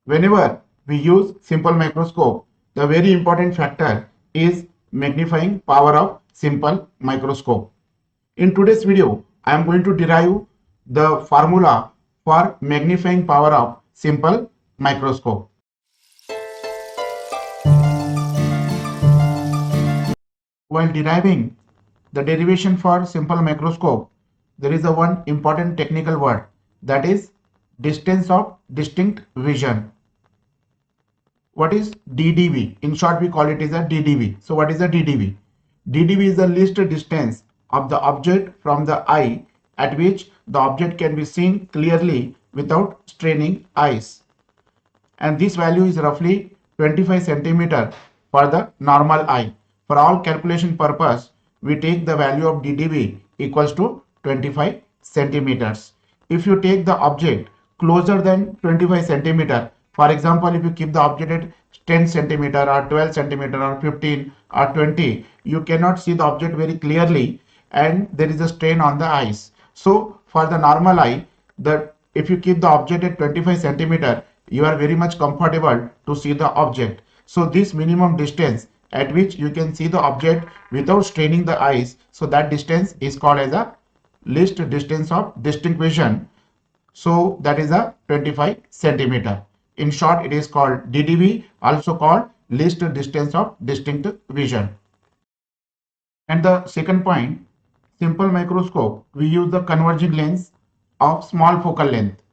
Whenever we use simple microscope, the very important factor is magnifying power of simple microscope. In today's video, I am going to derive the formula for magnifying power of simple microscope. While deriving the derivation for simple microscope, there is a one important technical word, that is distance of distinct vision. What is DDV? In short, we call it as a DDV. So what is a DDV? DDV is the least distance of the object from the eye at which the object can be seen clearly without straining eyes. And this value is roughly 25 centimeter for the normal eye. For all calculation purpose, we take the value of DDV equals to 25 centimeters. If you take the object closer than 25 centimeter, for example, if you keep the object at 10 centimeter or 12 centimeter or 15 or 20, you cannot see the object very clearly and there is a strain on the eyes. So for the normal eye, if you keep the object at 25 centimeter, you are very much comfortable to see the object. So this minimum distance at which you can see the object without straining the eyes, so that distance is called as a least distance of distinct vision. So that is a 25 centimeter. In short, it is called DDV, also called least distance of distinct vision. And the second point, simple microscope, we use the converging lens of small focal length.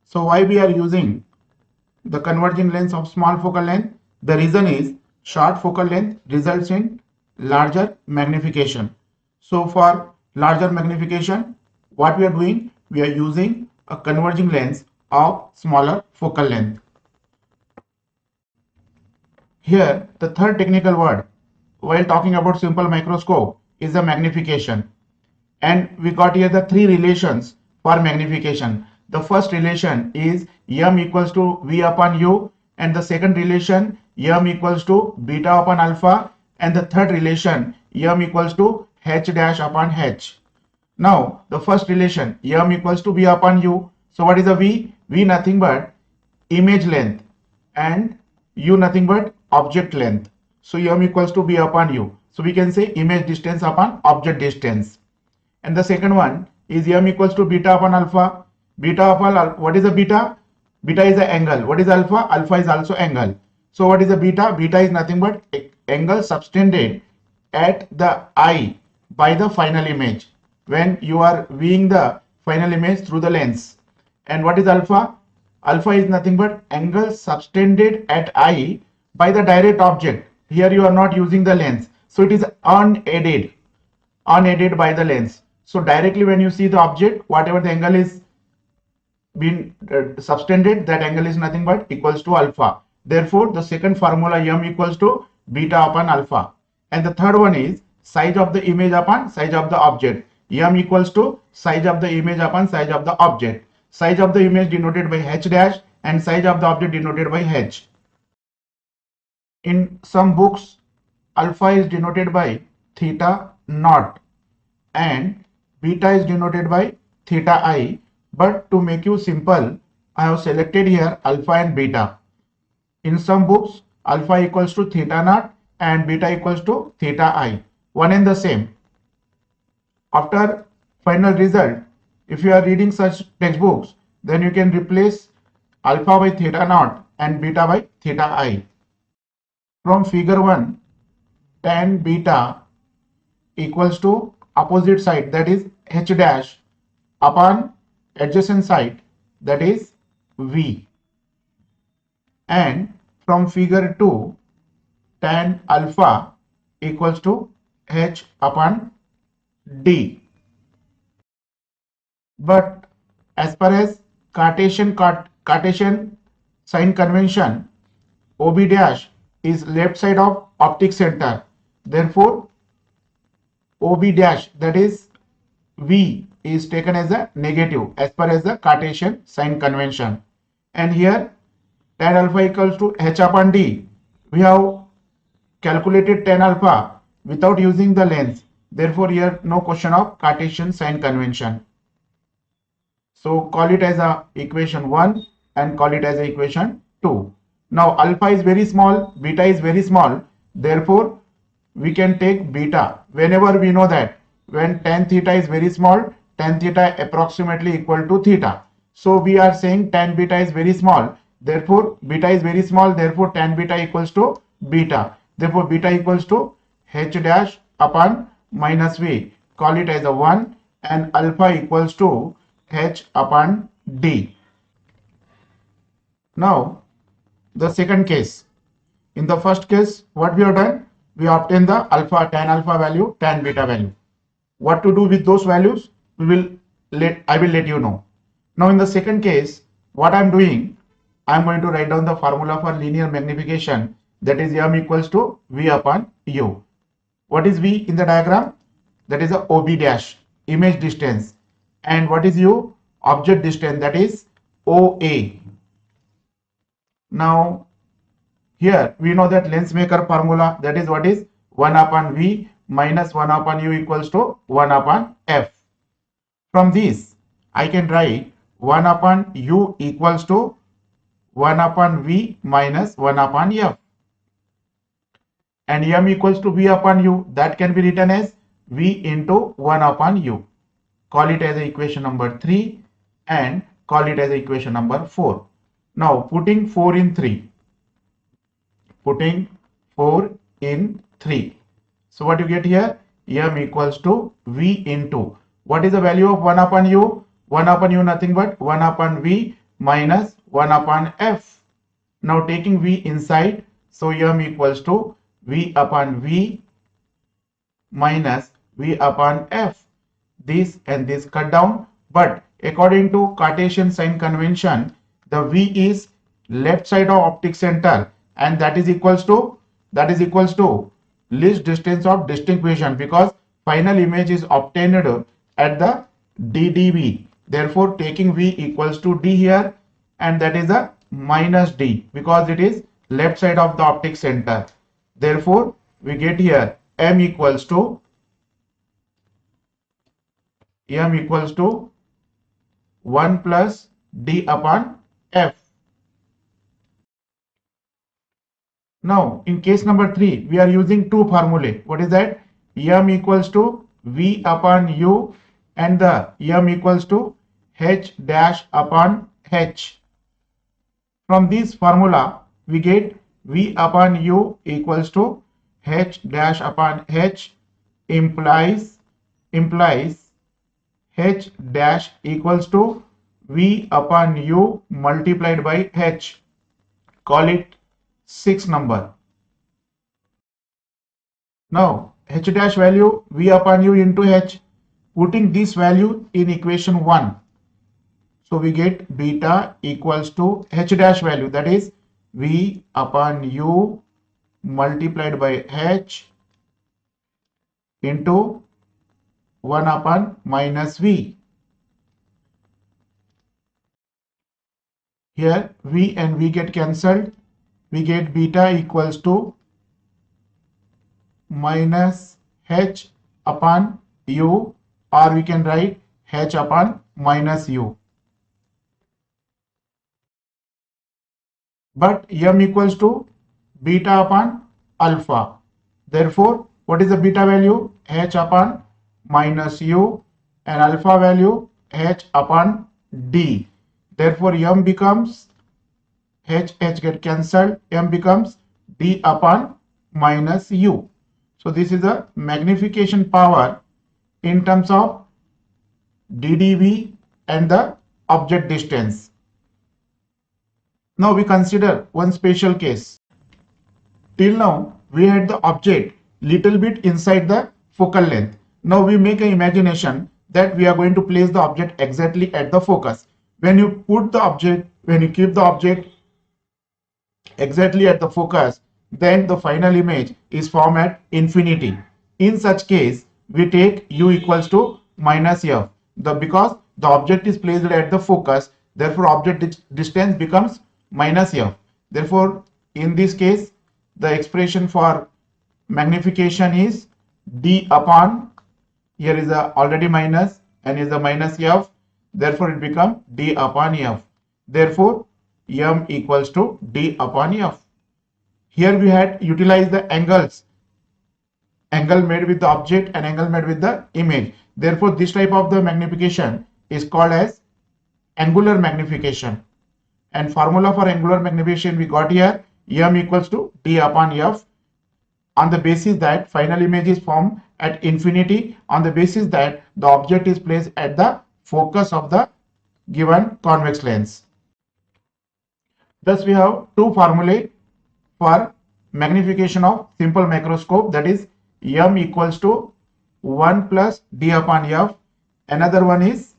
So why we are using the converging lens of small focal length? The reason is short focal length results in larger magnification. So for larger magnification, what we are doing? We are using a converging lens of smaller focal length. Here, the third technical word while talking about simple microscope is the magnification. And we got here the three relations for magnification. The first relation is m equals to v upon u, and the second relation m equals to beta upon alpha, and the third relation m equals to h dash upon h. Now the first relation m equals to v upon u. So what is a v? V nothing but image length and u nothing but object length. So m equals to v upon u. So we can say image distance upon object distance. And the second one is m equals to beta upon alpha. Beta upon alpha. What is a beta? Beta is the angle. What is alpha? Alpha is also angle. So what is a beta? Beta is nothing but angle subtended at the eye by the final image when you are viewing the final image through the lens. And what is alpha? Alpha is nothing but angle subtended at eye by the direct object. Here you are not using the lens. So it is unaided by the lens. So directly when you see the object, whatever the angle is being subtended, that angle is nothing but equals to alpha. Therefore, the second formula m equals to beta upon alpha. And the third one is size of the image upon size of the object. M equals to size of the image upon size of the object. Size of the image denoted by h dash and size of the object denoted by h. In some books, alpha is denoted by theta naught and beta is denoted by theta I. But to make you simple, I have selected here alpha and beta. In some books, alpha equals to theta naught and beta equals to theta I. One and the same. After final result, if you are reading such textbooks, then you can replace alpha by theta naught and beta by theta I. From figure 1, tan beta equals to opposite side, that is h dash, upon adjacent side, that is v. And from figure 2, tan alpha equals to h upon d. But as far as Cartesian sign convention, OB dash is left side of optic center. Therefore, OB dash, that is V, is taken as a negative as per as the Cartesian sign convention. And here tan alpha equals to h upon d. We have calculated tan alpha without using the lens. Therefore, here no question of Cartesian sign convention. So call it as a equation 1 and call it as a equation 2. Now alpha is very small, beta is very small. Therefore, we can take beta whenever we know that when tan theta is very small, tan theta approximately equal to theta. So we are saying tan beta is very small. Therefore, beta is very small. Therefore, tan beta equals to beta. Therefore, beta equals to h dash upon minus v. Call it as a 1, and alpha equals to h upon d. Now, the second case. In the first case, what we have done? We obtain the tan alpha value, tan beta value. What to do with those values? I will let you know. Now in the second case, what I am doing, I am going to write down the formula for linear magnification, that is m equals to v upon u. What is v in the diagram? That is a OB dash, image distance. And what is u? Object distance, that is OA. Now here we know that lens maker formula, that is what is 1 upon v minus 1 upon u equals to 1 upon f. From this I can write 1 upon u equals to 1 upon v minus 1 upon f, and m equals to v upon u, that can be written as v into 1 upon u. Call it as equation number 3 and call it as equation number 4. Now putting 4 in 3. So what you get here? M equals to V into, what is the value of 1 upon U? 1 upon U nothing but 1 upon V minus 1 upon F. Now taking V inside, so M equals to V upon V minus V upon F. This and this cut down, but according to Cartesian sign convention, the V is left side of optic center, and that is equals to least distance of distinct vision, because final image is obtained at the DDV. Therefore, taking V equals to D here, and that is a minus D because it is left side of the optic center. Therefore, we get here M equals to 1 plus D upon F. Now, in case number 3, we are using two formulae. What is that? M equals to V upon U and the M equals to H dash upon H. From this formula, we get V upon U equals to H dash upon H implies H dash equals to V upon U multiplied by H. Call it 6 number. Now H dash value V upon U into H, putting this value in equation 1. So we get beta equals to H dash value, that is V upon U multiplied by H into 1 upon minus V. Here V and V get cancelled. We get beta equals to minus H upon U, or we can write H upon minus U. But M equals to beta upon alpha. Therefore, what is the beta value? H upon minus U, and alpha value H upon D. Therefore, M becomes H get cancelled, M becomes D upon minus U. So this is the magnification power in terms of DDV and the object distance. Now we consider one special case. Till now we had the object little bit inside the focal length. Now we make an imagination that we are going to place the object exactly at the focus. When you keep the object exactly at the focus, then the final image is formed at infinity. In such case, we take U equals to minus F. Because the object is placed at the focus, therefore object distance becomes minus F. Therefore, in this case, the expression for magnification is D upon, here is a already minus and is a minus F. Therefore, it becomes D upon F. Therefore, m equals to d upon f. Here we had utilized the angles, angle made with the object and angle made with the image. Therefore, this type of the magnification is called as angular magnification. And formula for angular magnification we got here, m equals to d upon f, on the basis that final image is formed at infinity, on the basis that the object is placed at the focus of the given convex lens. Thus we have two formulae for magnification of simple microscope, that is m equals to 1 plus d upon f. Another one is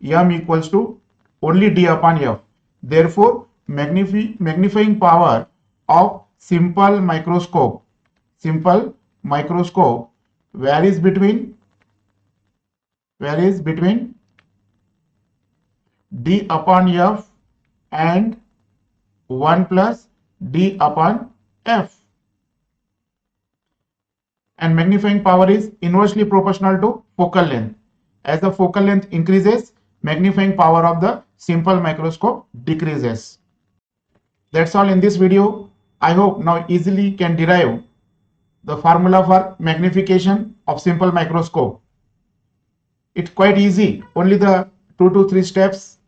m equals to only d upon f. Therefore, magnifying power of simple microscope varies between d upon f and 1 plus d upon f. And magnifying power is inversely proportional to focal length. As the focal length increases, magnifying power of the simple microscope decreases. That's all in this video. I hope now easily can derive the formula for magnification of simple microscope. It's quite easy, only the 2 to 3 steps.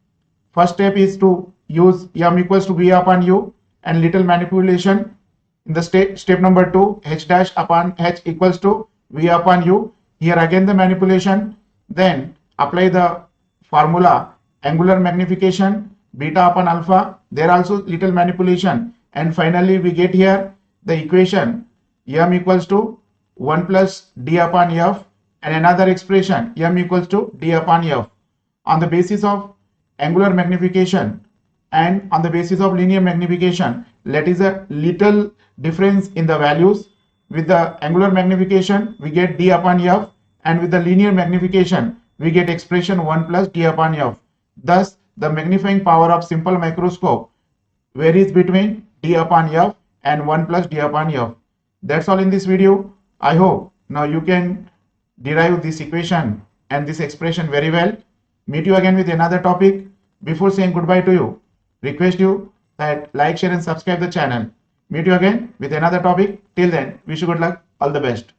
First step is to use m equals to v upon u and little manipulation. In the step number 2, h dash upon h equals to v upon u. Here again the manipulation. Then apply the formula angular magnification beta upon alpha. There also little manipulation. And finally we get here the equation m equals to 1 plus d upon f and another expression m equals to d upon f. On the basis of angular magnification and on the basis of linear magnification, let is a little difference in the values. With the angular magnification we get d upon f, and with the linear magnification we get expression 1 plus d upon f. Thus the magnifying power of simple microscope varies between d upon f and 1 plus d upon f. That's all in this video. I hope now you can derive this equation and this expression very well. Meet you again with another topic. Before saying goodbye to you, request you that like, share and subscribe the channel. Meet you again with another topic. Till then, wish you good luck. All the best.